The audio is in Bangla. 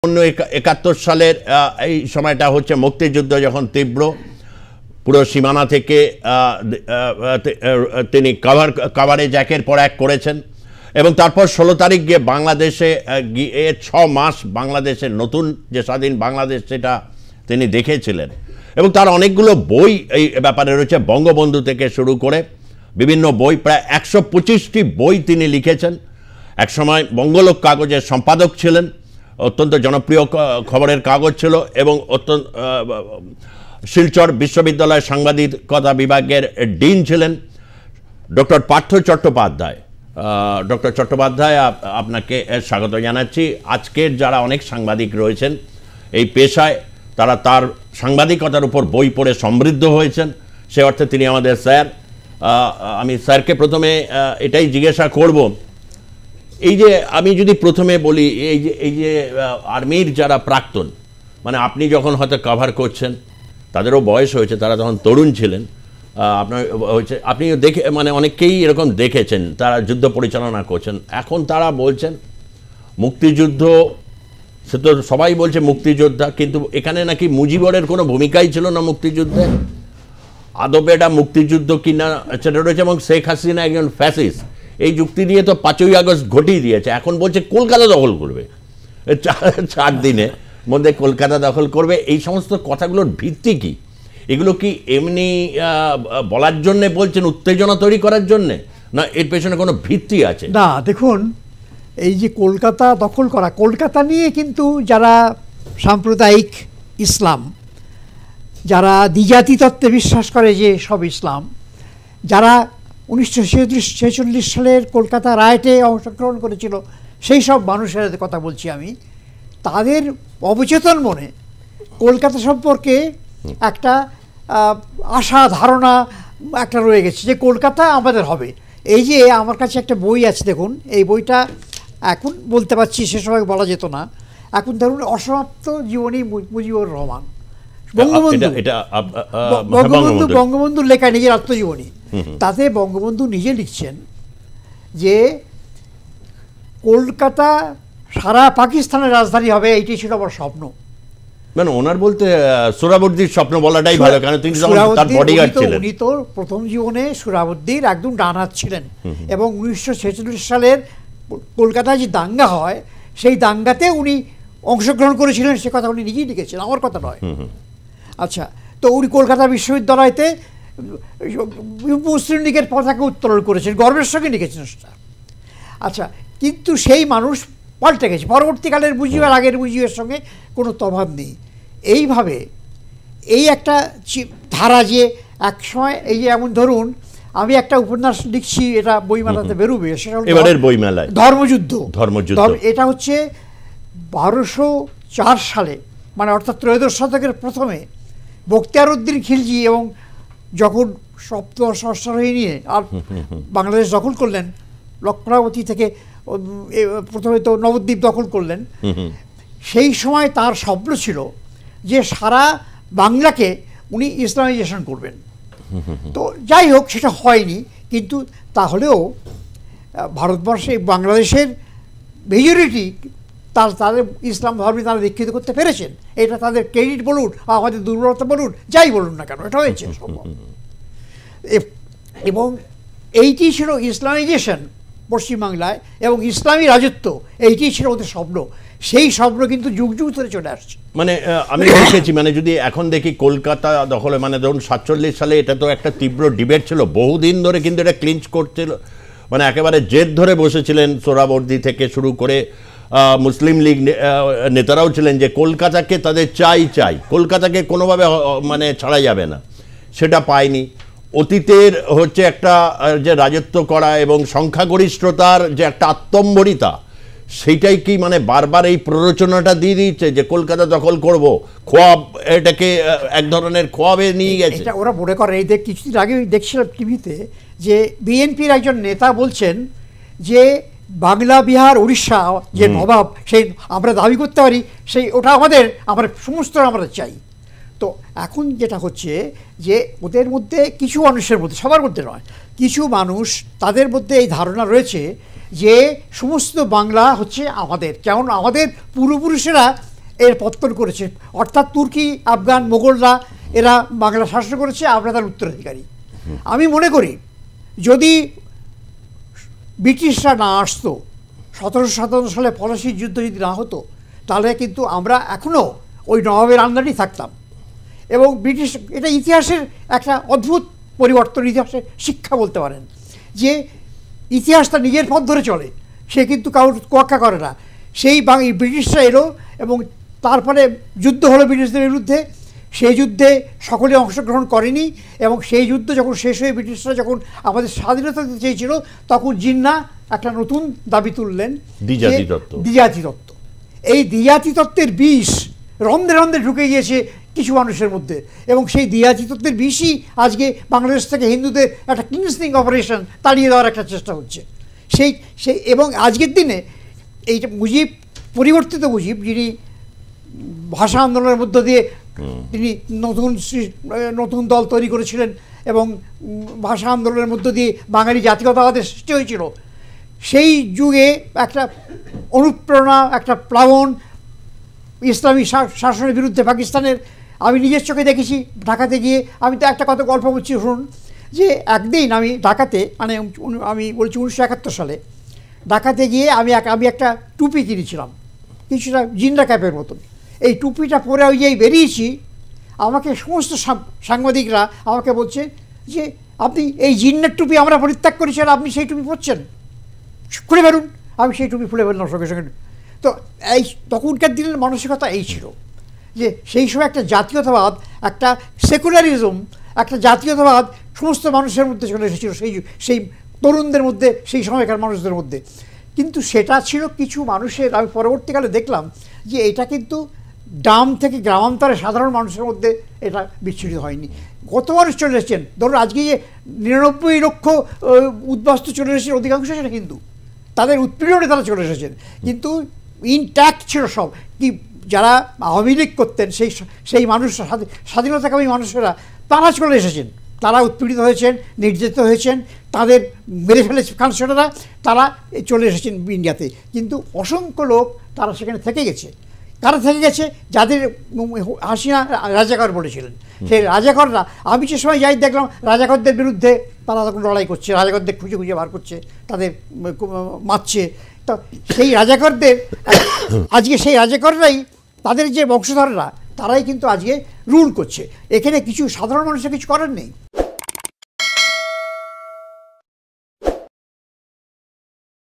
71 সালের এই সময়টা হচ্ছে মুক্তিযুদ্ধ যখন তীব্র পুরো সীমানা থেকে তিনি কভারেজ একের পর এক করেছেন এবং তারপর 16 তারিখ গিয়ে বাংলাদেশে গিয়ে 6 মাস বাংলাদেশের নতুন যে স্বাধীন বাংলাদেশ সেটা তিনি দেখেছিলেন এবং তার অনেকগুলো বই এই ব্যাপারে রয়েছে। বঙ্গবন্ধু থেকে শুরু করে বিভিন্ন বই, প্রায় 125টি বই তিনি লিখেছেন। একসময় বঙ্গলোক কাগজের সম্পাদক ছিলেন, অত্যন্ত জনপ্রিয় খবরের কাগজ ছিল এবং অত্যন্ত শিলচর বিশ্ববিদ্যালয়ের সাংবাদিকতা বিভাগের ডিন ছিলেন ডক্টর পার্থ চট্টোপাধ্যায়। ডক্টর চট্টোপাধ্যায়, আপনাকে স্বাগত জানাচ্ছি। আজকের যারা অনেক সাংবাদিক রয়েছেন এই পেশায়, তারা তার সাংবাদিকতার উপর বই পড়ে সমৃদ্ধ হয়েছেন, সে অর্থে তিনি আমাদের স্যার। আমি স্যারকে প্রথমে এটাই জিজ্ঞাসা করব, এই যে আমি যদি প্রথমে বলি এই যে আর্মির যারা প্রাক্তন, মানে আপনি যখন হয়তো কভার করছেন, তাদেরও বয়স হয়েছে, তারা তখন তরুণ ছিলেন, আপনার হয়েছে, আপনি দেখে মানে অনেককেই এরকম দেখেছেন তারা যুদ্ধ পরিচালনা করছেন। এখন তারা বলছেন মুক্তিযুদ্ধ, সে তো সবাই বলছে মুক্তিযোদ্ধা, কিন্তু এখানে নাকি মুজিবরের কোনো ভূমিকাই ছিল না মুক্তিযুদ্ধে। আদবে এটা মুক্তিযুদ্ধ কিনা সেটা রয়েছে এবং শেখ হাসিনা একজন ফ্যাসিস্ট, এই যুক্তি দিয়ে তো 5ই আগস্ট ঘটিয়ে দিয়েছে। এখন বলছে কলকাতা দখল করবে, 4 দিনের মধ্যে কলকাতা দখল করবে। এই সমস্ত কথাগুলোর ভিত্তি কি? এগুলো কি এমনি বলার জন্যে বলছেন, উত্তেজনা তৈরি করার জন্যে, না এর পেছনে কোনো ভিত্তি আছে? না, দেখুন, এই যে কলকাতা দখল করা, কলকাতা নিয়ে কিন্তু যারা সাম্প্রদায়িক ইসলাম, যারা দ্বিজাতি তত্ত্বে বিশ্বাস করে যে সব ইসলাম, যারা 1946 সালের কলকাতা রায়টে অংশগ্রহণ করেছিল, সেই সব মানুষের কথা বলছি আমি, তাদের অবচেতন মনে কলকাতা সম্পর্কে একটা আশা ধারণা একটা রয়ে গেছে যে কলকাতা আমাদের হবে। এই যে আমার কাছে একটা বই আছে, দেখুন, এই বইটা এখন বলতে পারছি, সে সময় বলা যেত না। এখন ধরুন অসমাপ্ত জীবনী মুজিবুর রহমান, বঙ্গবন্ধুর লেখা নিজের আত্মজীবনী। তাতে বঙ্গবন্ধু নিজে লিখছেন যে কলকাতা সারা পাকিস্তানের রাজধানী হবে, এইটাই ছিল আমার স্বপ্ন। মানে ওনার বলতে সোহরাবর্দীর স্বপ্ন বলাটাই ভালো, কারণ তিনি তার বডিগার্ড ছিলেন। উনি তো প্রথম জীবনে সোহরাবর্দীর একদম ডান হাত ছিলেন এবং 1946 সালের কলকাতায় যে দাঙ্গা হয়, সেই দাঙ্গাতে উনি অংশগ্রহণ করেছিলেন, সে কথা উনি নিজেই লিখেছেন, আমার কথা নয়। আচ্ছা, তো উনি কলকাতা বিশ্ববিদ্যালয়তে মুসলিম লীগের পতাকা উত্তোলন করেছেন, গর্বের সঙ্গে লিখেছেন সেটা। আচ্ছা, কিন্তু সেই মানুষ পাল্টে গেছে, পরবর্তীকালের মুজিবের আগের মুজিবের সঙ্গে কোনো তফাৎ নেই। এইভাবে এই একটা ধারা যে এক সময়, এই যে এমন ধরুন আমি একটা উপন্যাস লিখছি, এটা বইমেলাতে বেরোবে, সেটা এবারের বইমেলায় ধর্মযুদ্ধ। এটা হচ্ছে 1204 সালে, মানে অর্থাৎ ত্রয়োদশ শতকের প্রথমে বখতিয়ার উদ্দিন খিলজি এবং যখন সপ্তদশ অশ্বারোহী নিয়ে আর বাংলাদেশ দখল করলেন, লক্ষ্মণাবতী থেকে প্রথমে তো নবদ্বীপ দখল করলেন, সেই সময় তার স্বপ্ন ছিল যে সারা বাংলাকে উনি ইসলামাইজেশন করবেন। তো যাই হোক, সেটা হয়নি, কিন্তু তাহলেও ভারতবর্ষে বাংলাদেশের মেজরিটি তাদের ইসলাম ধর্মে তারা দীক্ষিত করতে পেরেছেন। এটা তাদের ক্রেডিট বলুন, আমাদের দুর্বলতা বলুন, যাই বলুন না কেন, এটা হয়েছে সম্ভব। এবং এইটি ছিল ইসলামাইজেশন পশ্চিমবাংলায় এবং ইসলামী রাজত্ব, এইটি ছিল ওদের স্বপ্ন। সেই স্বপ্ন কিন্তু যুগ যুগ ধরে চলে আসছে। মানে আমি দেখেছি, মানে যদি এখন দেখি কলকাতা দখলে, মানে ধরুন 47 সালে এটা তো একটা তীব্র ডিবেট ছিল, বহুদিন ধরে কিন্তু এটা ক্লিঞ্চ করছিল, মানে একেবারে জেদ ধরে বসেছিলেন সোহরাবর্দী থেকে শুরু করে মুসলিম লীগ নেতারাও ছিলেন যে কলকাতাকে তাদের চাই, কলকাতাকে কোনোভাবে মানে ছাড়া যাবে না। সেটা পায়নি। অতীতের হচ্ছে একটা যে রাজত্ব করা এবং সংখ্যাগরিষ্ঠতার যে একটা আত্মম্বরিতা, সেইটাই কি মানে বারবার এই প্ররোচনাটা দিয়ে দিচ্ছে যে কলকাতা দখল করব, খোয়াব, এটাকে এক ধরনের খোয়াবে নিয়ে গেছে। এটা ওরা মনে করে। এই কিছুদিন আগে দেখছিলাম টিভিতে যে বিএনপির একজন নেতা বলছেন যে বাংলা, বিহার, উড়িষ্যা যে নবাব, সেই আমরা দাবি করতে পারি, সেই ওটা আমাদের সমস্ত আমরা চাই। তো এখন যেটা হচ্ছে যে ওদের মধ্যে কিছু মানুষের মধ্যে, সবার মধ্যে নয়, কিছু মানুষ তাদের মধ্যে এই ধারণা রয়েছে যে সমস্ত বাংলা হচ্ছে আমাদের, যেমন আমাদের পূর্বপুরুষেরা এর পত্তন করেছে, অর্থাৎ তুর্কি, আফগান, মোগলরা এরা বাংলা শাসন করেছে, আমরা তার উত্তরাধিকারী। আমি মনে করি যদি ব্রিটিশরা না আসতো, 1757 সালে পলাশির যুদ্ধ যদি না হতো, তাহলে কিন্তু আমরা এখনও ওই নবাবের আন্ডারেই থাকতাম। এবং ব্রিটিশ, এটা ইতিহাসের একটা অদ্ভুত পরিবর্তন, ইতিহাসের শিক্ষা বলতে পারেন, যে ইতিহাসটা নিজের পথ ধরে চলে, সে কিন্তু কারোর তোয়াক্কা করে না। সেই ব্রিটিশরা এলো এবং তারপরে যুদ্ধ হলো ব্রিটিশদের বিরুদ্ধে। সেই যুদ্ধে সকলে অংশগ্রহণ করেনি, এবং সেই যুদ্ধ যখন শেষ হয়ে ব্রিটিশরা যখন আমাদের স্বাধীনতা দিতে চেয়েছিল, তখন জিন্নাহ একটা নতুন দাবি তুললেন, দ্বিজাতি তত্ত্ব। এই দ্বিজাতি তত্ত্বের বিষ রন্ধে রন্ধে ঢুকে গিয়েছে কিছু মানুষের মধ্যে, এবং সেই দ্বিজাতি তত্ত্বের বিষই আজকে বাংলাদেশ থেকে হিন্দুদের একটা ক্লিনসিং অপারেশন তাড়িয়ে দেওয়ার একটা চেষ্টা হচ্ছে। সেই সেই এবং আজকের দিনে এইটা মুজিব, পরিবর্তিত মুজিব, যিনি ভাষা আন্দোলনের মধ্য দিয়ে তিনি নতুন দল তৈরি করেছিলেন, এবং ভাষা আন্দোলনের মধ্য দিয়ে বাঙালি জাতীয়তাবাদের সৃষ্টি হয়েছিল, সেই যুগে একটা অনুপ্রেরণা, একটা প্লাবন ইসলামী শাসনের বিরুদ্ধে পাকিস্তানের। আমি নিজের চোখে দেখেছি ঢাকাতে গিয়ে। আমি তো একটা কথা গল্প বলছি শুনুন, যে একদিন আমি ঢাকাতে, মানে আমি বলছি 1971 সালে ঢাকাতে গিয়ে আমি একটা টুপি কিনেছিলাম, কিছুটা জিন্ডা ক্যাপের মতন। এই টুপিটা পরে ওই যেই বেরিয়েছি, আমাকে সমস্ত সাংবাদিকরা আমাকে বলছে যে আপনি এই জিন্নার টুপি আমরা পরিত্যাগ করেছি, আর আপনি সেই টুপি পরছেন, খুলে বেরুন। আমি সেই টুপি খুলে বেরলাম সঙ্গে সঙ্গে। তো এই তখনকার দিনের মানসিকতা এই ছিল, যে সেই সময় একটা জাতীয়তাবাদ, একটা সেকুলারিজম, একটা জাতীয়তাবাদ সমস্ত মানুষের মধ্যে চলে এসেছিল, সেই তরুণদের মধ্যে, সেই সময়কার মানুষদের মধ্যে। কিন্তু সেটা ছিল কিছু মানুষের। আমি পরবর্তীকালে দেখলাম যে এটা কিন্তু গ্রাম থেকে গ্রামান্তরে সাধারণ মানুষের মধ্যে এটা বিচ্ছুরিত হয়নি। কত মানুষ চলে এসেছেন, ধরুন আজকে যে 99 লক্ষ উদ্বাস্তু চলে এসেছেন, অধিকাংশ সেটা হিন্দু, তাদের উৎপীড়নে তারা চলে এসেছেন, কিন্তু ইনট্যাক্ট ছিল সব। কি যারা আওয়ামী লীগ করতেন, সেই মানুষরা, স্বাধীনতাকামী মানুষেরা, তারা চলে এসেছেন, তারা উৎপীড়িত হয়েছেন, নির্যাতিত হয়েছেন, তাদের মেরে ফেলেছে খানসেনারা, তারা চলে এসেছেন ইন্ডিয়াতে। কিন্তু অসংখ্য লোক তারা সেখানে থেকে গেছে। কারা থেকে গেছে? যাদের হাসিনা রাজাকার বলেছিলেন, সেই রাজাকাররা, আমি যে সময় যাই দেখলাম রাজাকারদের বিরুদ্ধে তারা তখন লড়াই করছে, রাজাকারদের খুঁজে খুঁজে বার করছে, তাদের মারছে। তো সেই রাজাকারদের, আজকে সেই রাজাকাররাই, তাদের যে বংশধররা, তারাই কিন্তু আজকে রুল করছে। এখানে কিছু সাধারণ মানুষের কিছু করার নেই।